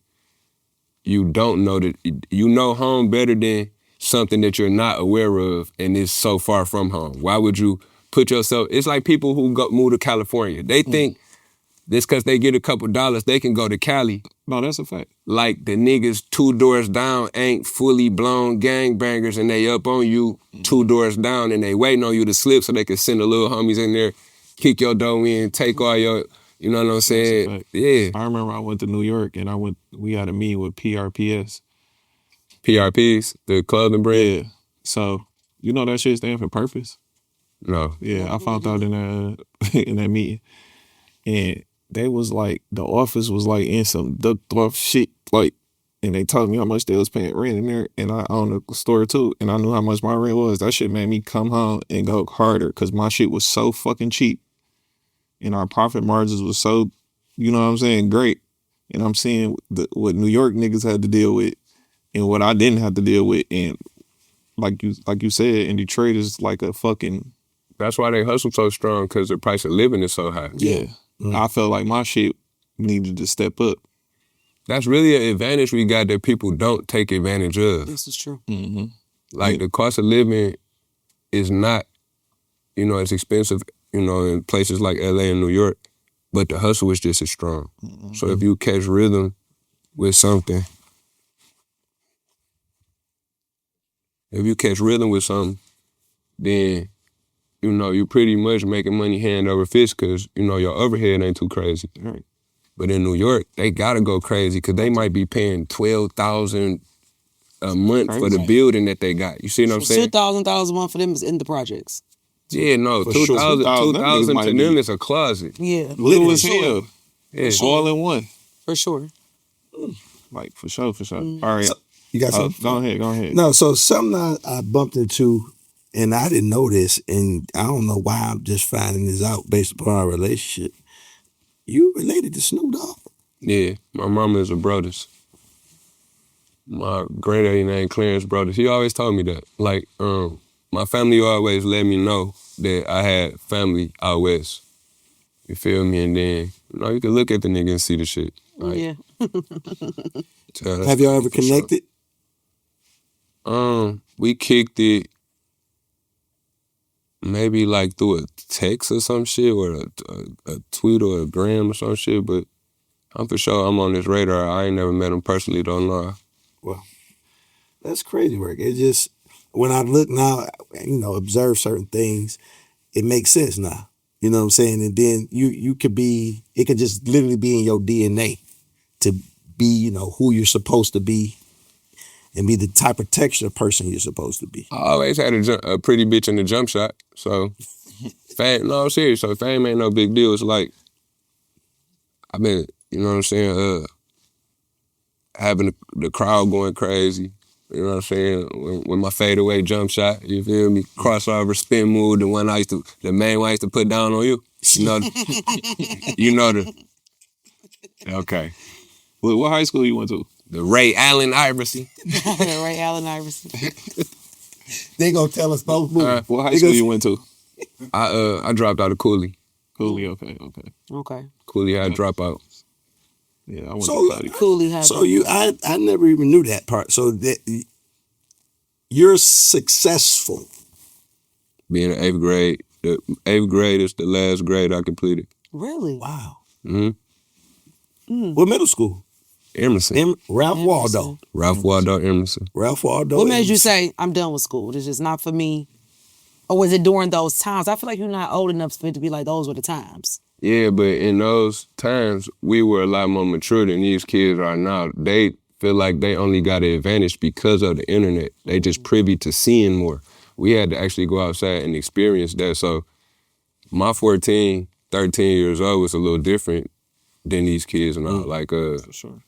you don't know that. You know home better than something that you're not aware of and is so far from home. Why would you put yourself, it's like people who move to California. They think this because they get a couple dollars, they can go to Cali. No, that's a fact. Like the niggas 2 doors down ain't fully blown gangbangers and they up on you 2 doors down and they waiting on you to slip so they can send the little homies in there, kick your dough in, take all your, you know what I'm saying? Yeah. I remember I went to New York and we had a meeting with PRPS. PRPs, the clothing brand? Yeah. So, you know that shit stand for purpose? No. Yeah, I found out in that meeting. And they was like, the office was like in some ducked off shit, like, and they told me how much they was paying rent in there, and I own a store too, and I knew how much my rent was. That shit made me come home and go harder, because my shit was so fucking cheap. And our profit margins was so, you know what I'm saying, great. And I'm seeing what New York niggas had to deal with and what I didn't have to deal with. And like you said, in Detroit is like a fucking... That's why they hustle so strong, because the price of living is so high. Yeah. I felt like my shit needed to step up. That's really an advantage we got that people don't take advantage of. This is true. Like the cost of living is not, you know, as expensive, you know, in places like LA and New York, but the hustle is just as strong. So if you catch rhythm with something, then, you know, you pretty much making money hand over fist because, you know, your overhead ain't too crazy. Right. But in New York, they gotta go crazy because they might be paying $12,000 a month for the building that they got. You see what I'm saying? $2,000 a month for them is in the projects. Yeah, no, For 2,000 sure. 2,000 Might to be- them is a closet. Yeah. Little as sure. hell. Yeah. All in one. For sure. Like, for sure. All right. You got something? Go ahead. No, so something I bumped into, and I didn't know this, and I don't know why I'm just finding this out based upon our relationship. You related to Snoop Dogg? Yeah, my mama is a Brothers. My granddaddy named Clarence Brothers. He always told me that. Like, my family always let me know that I had family out west. You feel me? And then, you know, you can look at the nigga and see the shit. Like, Yeah. Have y'all ever connected? Sure. We kicked it maybe like through a text or some shit, or a tweet or a gram or some shit, but I'm for sure I'm on his radar. I ain't never met him personally, though, no. Well, that's crazy work. It just, when I look now, observe certain things, it makes sense now. You know what I'm saying? And then you could be, it could just literally be in your DNA to be, who you're supposed to be and be the type of texture person you're supposed to be. I always had a pretty bitch in the jump shot, so fame, no, I'm serious, so fame ain't no big deal. It's like, I've been, you know what I'm saying, having the crowd going crazy, you know what I'm saying, when my fadeaway jump shot, you feel me, crossover spin move, the main one I used to put down on you, okay. What high school you went to? The Ray Allen Iverson. Ray Allen Iverson. They gonna tell us both movies. What high school you went to? I dropped out of Cooley. Cooley, okay. Cooley had a dropout. Yeah, I went to Cooley. Cooley had. So I never even knew that part. So that you're successful. Being in 8th grade. The 8th grade is the last grade I completed. Really? Wow. Mm-hmm. What middle school? Emerson. Ralph Waldo. Ralph Waldo Emerson. Ralph Waldo. What made you say, I'm done with school? It's just not for me? Or was it during those times? I feel like you're not old enough for it to be like, those were the times. Yeah, but in those times, we were a lot more mature than these kids are now. They feel like they only got an advantage because of the internet. They just privy to seeing more. We had to actually go outside and experience that. So my 14, 13 years old was a little different than these kids now. Like, For sure.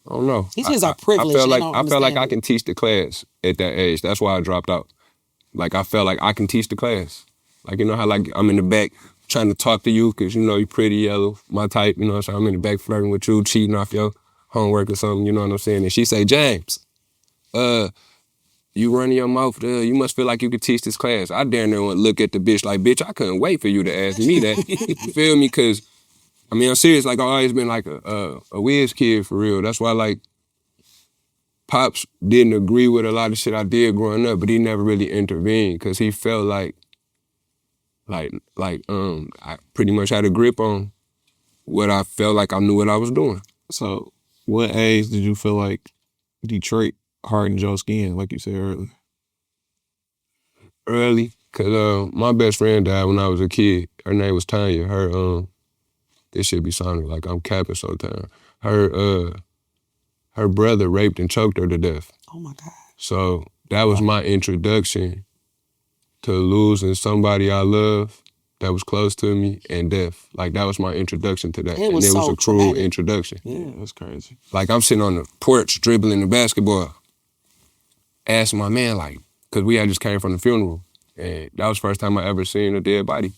I don't know. These kids are privileged. I felt like I can teach the class at that age. That's why I dropped out. Like, I felt like I can teach the class. Like, you know how, like, I'm in the back trying to talk to you because, you pretty yellow, my type, so I'm in the back flirting with you, cheating off your homework or something, you know what I'm saying? And she say, James, you running your mouth, you must feel like you could teach this class. I dare near look at the bitch like, bitch, I couldn't wait for you to ask me that. You feel me? Because, I mean, I'm serious. Like, I've always been like a whiz kid for real. That's why, like, Pops didn't agree with a lot of shit I did growing up, but he never really intervened because he felt like I pretty much had a grip on what I felt like I knew what I was doing. So, what age did you feel like Detroit hardened your skin, like you said earlier? Early, because my best friend died when I was a kid. Her name was Tanya. This should be sounding like I'm capping sometimes. Her brother raped and choked her to death. Oh my God. So that was my introduction to losing somebody I love that was close to me and death. Like, that was my introduction to that. It was a cruel traumatic. introduction. Yeah, that's crazy. Like, I'm sitting on the porch dribbling the basketball, asking my man, like, because we had just came from the funeral, and that was the first time I ever seen a dead body.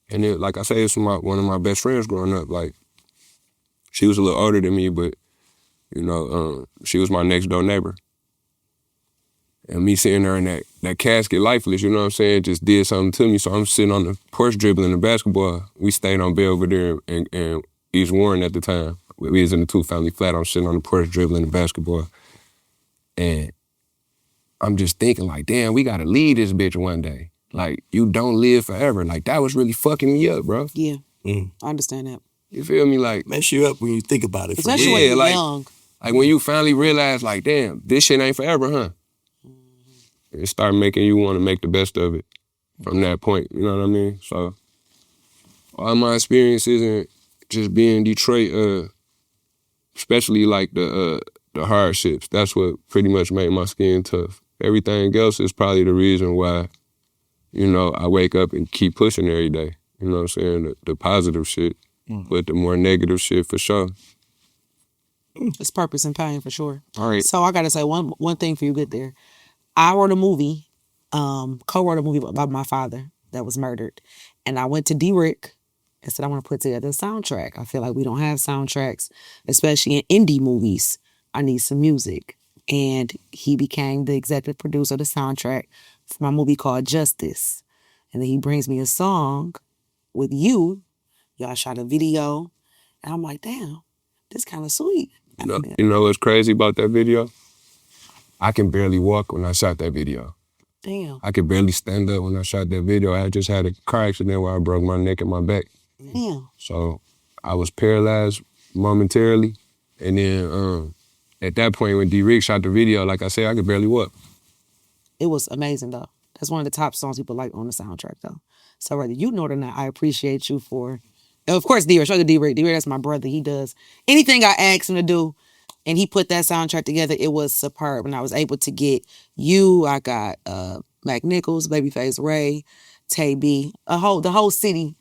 And it, like I say, it's one of my best friends growing up. Like, she was a little older than me, but, she was my next door neighbor. And me sitting there in that casket, lifeless, you know what I'm saying, just did something to me. So I'm sitting on the porch dribbling the basketball. We stayed on Belvedere and East Warren at the time. We was in a 2-family flat. I'm sitting on the porch dribbling the basketball. And I'm just thinking, like, damn, we gotta leave this bitch one day. Like, you don't live forever. Like, that was really fucking me up, bro. Yeah, I understand that. You feel me? Like, Mess you up when you think about it. Especially when you're young. Like, when you finally realize, like, damn, this shit ain't forever, huh? It start making you want to make the best of it from that point, you know what I mean? So, all my experiences and just being in Detroit, especially like the hardships, that's what pretty much made my skin tough. Everything else is probably the reason why, I wake up and keep pushing every day. You know what I'm saying? The positive shit, but the more negative shit for sure. It's purpose and pain for sure. All right. So I gotta say one thing for you get there. I wrote a movie, co-wrote a movie about my father that was murdered. And I went to D-Rick and said, I want to put together a soundtrack. I feel like we don't have soundtracks, especially in indie movies. I need some music. And he became the executive producer of the soundtrack for my movie called Justice. And then he brings me a song with you. Y'all shot a video. And I'm like, damn, this kind of sweet. You know what's crazy about that video? I can barely walk when I shot that video. Damn. I could barely stand up when I shot that video. I just had a car accident where I broke my neck and my back. Damn. So I was paralyzed momentarily. And then at that point when D-Rick shot the video, like I said, I could barely walk. It was amazing though. That's one of the top songs people like on the soundtrack though. So whether you know it or not, I appreciate you for, of course, D-Rick. Show the D-Rick. D-Rick, that's my brother. He does anything I ask him to do. And he put that soundtrack together. It was superb. And I was able to get you. I got Mac Nichols, Babyface Ray, Tay B, the whole city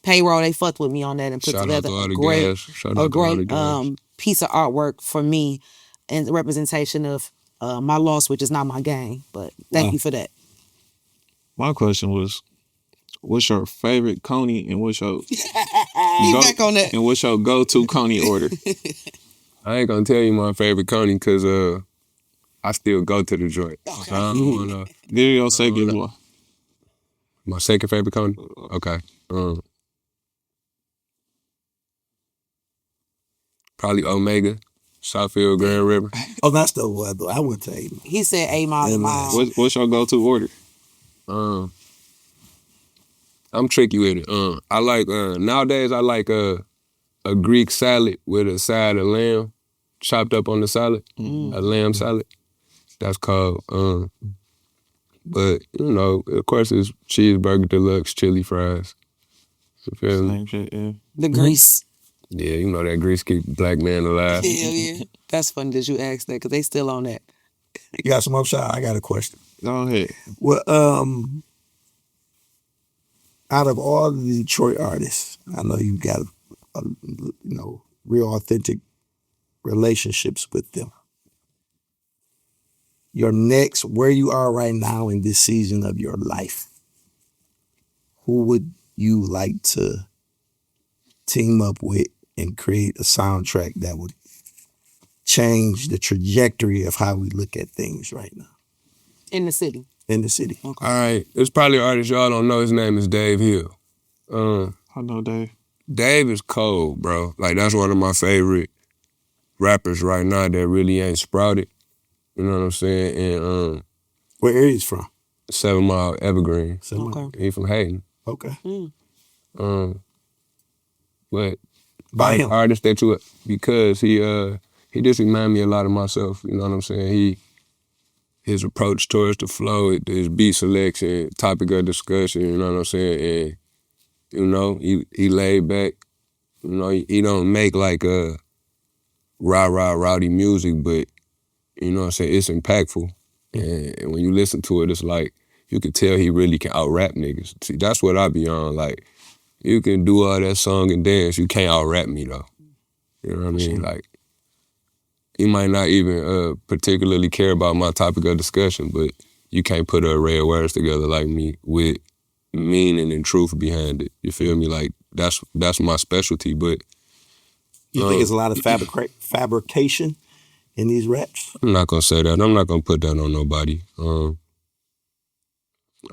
payroll. They fucked with me on that and put Shout out together to all a the great, guys. Shout out to all the guys. piece of artwork for me and the representation of my loss, which is not my gain. But thank you for that. My question was, what's your favorite Coney and what's your Back on that. and what's your go-to Coney order? I ain't gonna tell you my favorite Coney because I still go to the joint. Okay. So I don't wanna, Give me your second one. my second favorite Coney? Okay. Probably Omega, Southfield Grand River. Oh, that's the one. I went to 8 Mile. He said 8 Mile a mile. What's your go-to order? I'm tricky with it. I like nowadays I like a Greek salad with a side of lamb chopped up on the salad, a lamb salad. That's called. But you know, of course, it's cheeseburger deluxe, chili fries. You feel me? Same shit, yeah. The grease. Yeah, you know that grease keep black man alive. Hell yeah. That's funny that you asked that because they still on that. You got some more shot? I got a question. Go ahead. Well, out of all the Detroit artists, I know you got real authentic relationships with them. Your next, where you are right now in this season of your life, who would you like to team up with and create a soundtrack that would change the trajectory of how we look at things right now In the city. in the city? Okay. All right, there's probably an artist y'all don't know. His name is Dave Hill. I know Dave. Dave is cold, bro. Like that's one of my favorite rappers right now that really ain't sprouted. You know what I'm saying? And Where area is from? 7 Mile Evergreen. Okay. He from Hayden. Okay. But By him. artist that you, because he just remind me a lot of myself. You know what I'm saying? His approach towards the flow, his beat selection, topic of discussion. You know what I'm saying? And you know he laid back. You know he don't make like rowdy music, but you know what I'm saying, it's impactful. And when you listen to it, it's like you can tell he really can out rap niggas. See, that's what I be on. Like you can do all that song and dance, you can't out rap me though. You know what I mean? Like you might not even particularly care about my topic of discussion, but you can't put an array of words together like me with meaning and truth behind it. You feel me? Like that's my specialty. But You think it's a lot of fabrication in these raps? I'm not gonna say that. I'm not gonna put that on nobody. I'm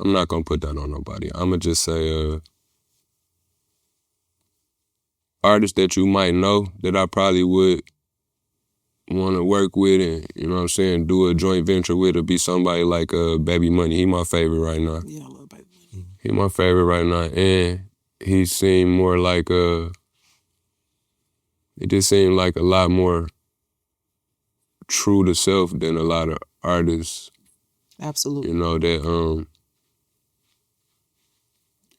not gonna put that on nobody. I'ma just say artists that you might know that I probably would want to work with and, you know what I'm saying, do a joint venture with, or be somebody like Baby Money. He my favorite right now. Yeah, I love Baby Money. He my favorite right now. And he seemed more like it just seemed like a lot more true to self than a lot of artists. Absolutely. You know, that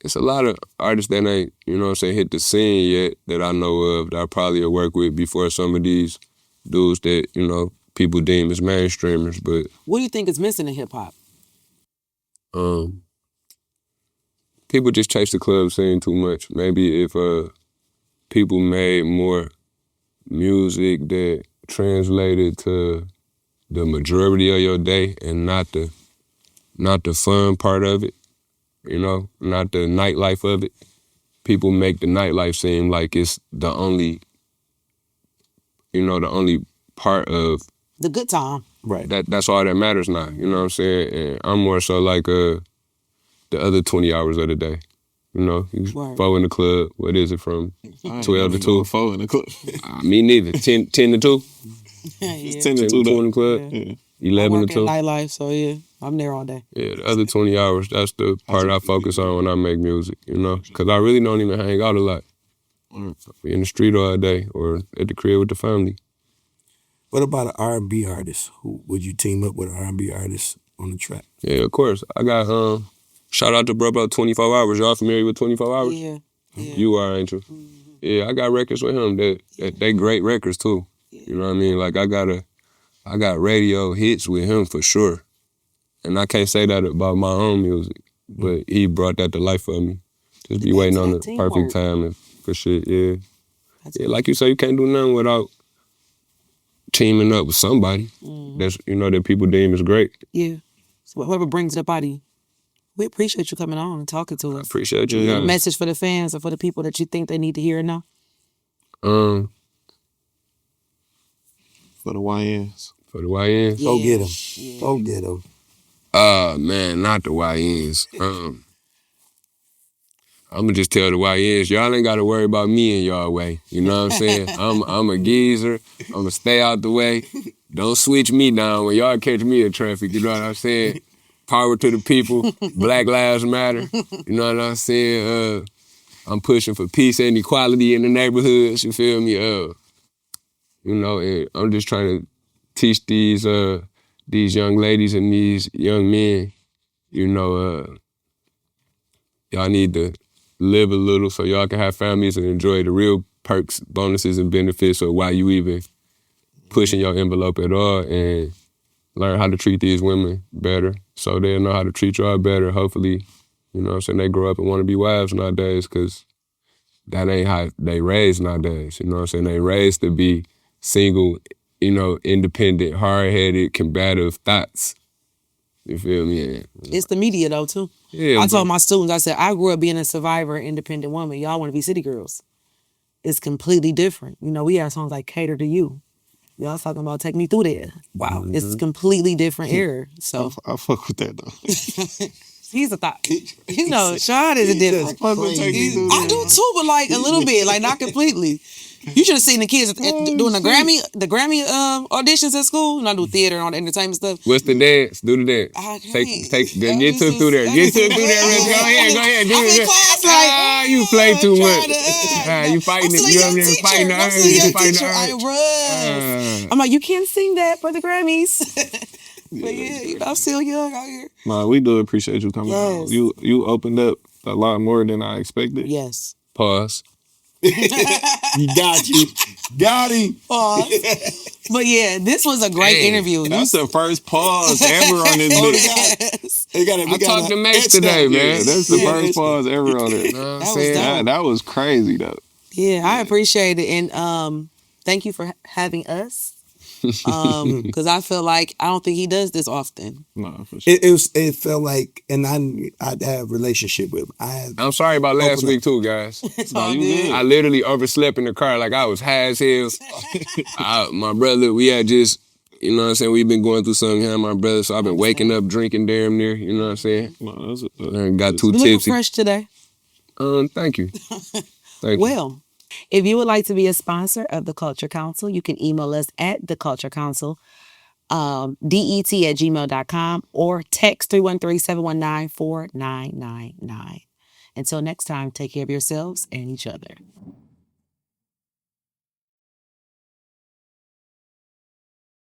it's a lot of artists that ain't, you know what I'm saying, hit the scene yet that I know of that I probably will work with before some of these dudes that, you know, people deem as mainstreamers. But What do you think is missing in hip hop? people just chase the club scene too much. Maybe if people made more music that translated to the majority of your day and not the fun part of it, you know, not the nightlife of it. People make the nightlife seem like it's the only, you know, the only part of The good time. Right. that's all that matters now. You know what I'm saying? And I'm more so like the other 20 hours of the day. You know, you Right. 4 in the club. What is it from? I ain't 12 to even 2. going 4 in the club. Me neither. 10 to 2. Yeah. It's 10 to 10 2 to 2 in though. the club. Yeah. I 11 work to 2. in nightlife, so yeah, I'm there all day. Yeah, the other 20 hours, that's the part I focus on when I make music, you know? Because I really don't even hang out a lot. Be in the street all day or at the crib with the family. What about an R&B artist? Who would you team up with an R&B artist on the track? Yeah, of course. I got, shout out to bro about 24 Hours. Y'all familiar with 24 Hours? Yeah. You are, ain't you? Mm-hmm. Yeah, I got records with him. They great records too. You know what I mean? Like I got radio hits with him for sure. And I can't say that about my own music, but he brought that to life for me. Just be waiting on the perfect time for shit, yeah. Yeah, like you say, you can't do nothing without teaming up with somebody that's, you know, that people deem is great. Yeah. So whoever brings the body, we appreciate you coming on and talking to us. I appreciate you. A message for the fans or for the people that you think they need to hear and know? For the YNs. For the YNs? Go get them. Yeah. Go get them. Man, not the YNs. I'm gonna just tell the YNs, y'all ain't gotta worry about me in y'all way. You know what I'm saying? I'm a geezer. I'm gonna stay out the way. Don't switch me down when y'all catch me in traffic. You know what I'm saying? Power to the people. Black Lives Matter. You know what I'm saying? I'm pushing for peace and equality in the neighborhoods. You feel me? You know, and I'm just trying to teach these young ladies and these young men, you know, y'all need to live a little so y'all can have families and enjoy the real perks, bonuses, and benefits of why you even pushing your envelope at all, and learn how to treat these women better so they'll know how to treat y'all better. Hopefully, you know what I'm saying, they grow up and want to be wives nowadays, because that ain't how they raised nowadays. You know what I'm saying? They raised to be single, you know, independent, hard-headed, combative thoughts. You feel me? It's the media, though, too. Yeah, I told my students, I said, I grew up being a survivor, independent woman. Y'all want to be city girls. It's completely different. You know, we have songs like Cater to You. Y'all talking about Take Me Through There. Wow. Mm-hmm. It's completely different era. So I fuck with that, though. He's a thought. You know, Sean is a different. I do too, but like a little bit, like not completely. You should have seen the kids doing the Grammy auditions at school. And I do theater and all the entertainment stuff. What's the dance? Do the dance. Get took through there. Get took through there. Go ahead. Do it. Class, like, you play too much. You fighting it. You over there fighting the urge. You fighting the urge. I'm like, you can't sing that for the Grammys. But yeah, you know, I'm still young out here. Nah, we do appreciate you coming on. You opened up a lot more than I expected. Yes. Pause. You got him. Pause. But yeah, this was a great interview. That's the first pause ever on this bitch. I talked to Max today, man. That's the first pause ever on it. That was crazy, though. Yeah, I appreciate it. And thank you for having us. Because I feel like I don't think he does this often. No, for sure. It felt like, and I had a relationship with him. I'm sorry about last week too, guys. No, you good. I literally overslept in the car, like I was high as hell. My brother, we had just, you know what I'm saying, we've been going through something here, my brother, so I've been waking up drinking damn near, you know what I'm saying? No, got too tipsy. tipsy. Looking fresh today. Thank you. Thank you. Well, if you would like to be a sponsor of The Culture Council, you can email us at theculturecouncil, det@gmail.com, or text 313-719-4999. Until next time, take care of yourselves and each other.